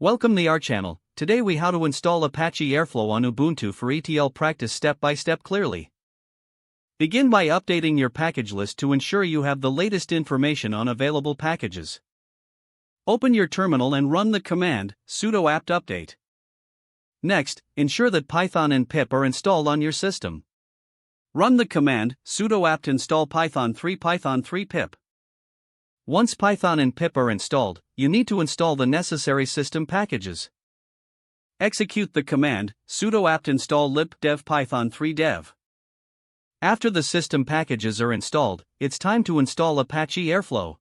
Welcome to our channel. Today we how to install Apache Airflow on Ubuntu for ETL practice step by step clearly. Begin by updating your package list to ensure you have the latest information on available packages. Open your terminal and run the command sudo apt update. Next, ensure that Python and pip are installed on your system. Run the command sudo apt install python 3 pip. Once Python and pip are installed, you need to install the necessary system packages. Execute the command sudo apt install lib dev python 3 dev. After the system packages are installed, it's time to install Apache Airflow.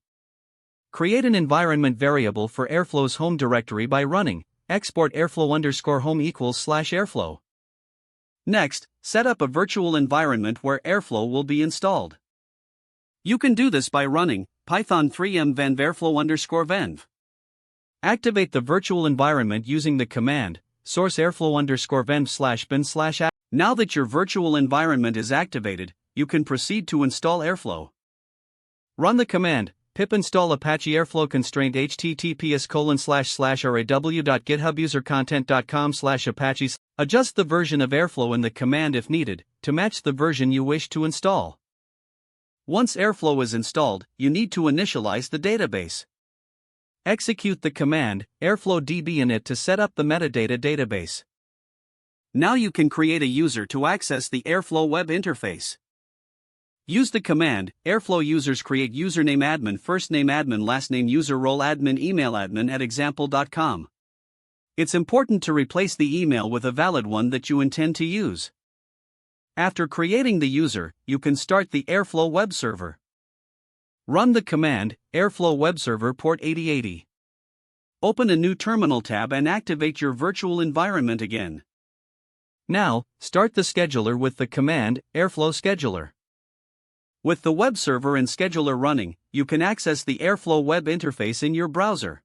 Create an environment variable for Airflow's home directory by running export airflow_home =/airflow. Next, set up a virtual environment where Airflow will be installed. You can do this by running python 3m venv airflow_venv. Activate the virtual environment using the command source airflow_venv/bin/app. Now that your virtual environment is activated, you can proceed to install Airflow. Run the command pip install Apache Airflow constraint https://raw.github user content.com/apache. Adjust the version of Airflow in the command if needed to match the version you wish to install. Once Airflow is installed, you need to initialize the database. Execute the command airflowdb init to set up the metadata database. Now you can create a user to access the Airflow web interface. Use the command airflow users create username admin first name admin last name user role admin email admin at example.com. It's important to replace the email with a valid one that you intend to use. After creating the user, you can start the Airflow web server. Run the command airflow web server port 8080. Open a new terminal tab and activate your virtual environment again. Now, start the scheduler with the command airflow scheduler. With the web server and scheduler running, you can access the Airflow web interface in your browser.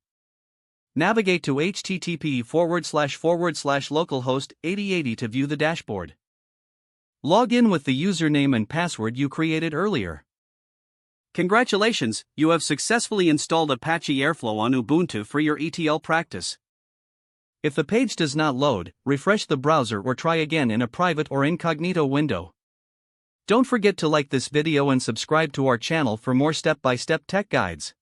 Navigate to http://localhost 8080 to view the dashboard. Log in with the username and password you created earlier. Congratulations, you have successfully installed Apache Airflow on Ubuntu for your ETL practice. If the page does not load, refresh the browser or try again in a private or incognito window. Don't forget to like this video and subscribe to our channel for more step-by-step tech guides.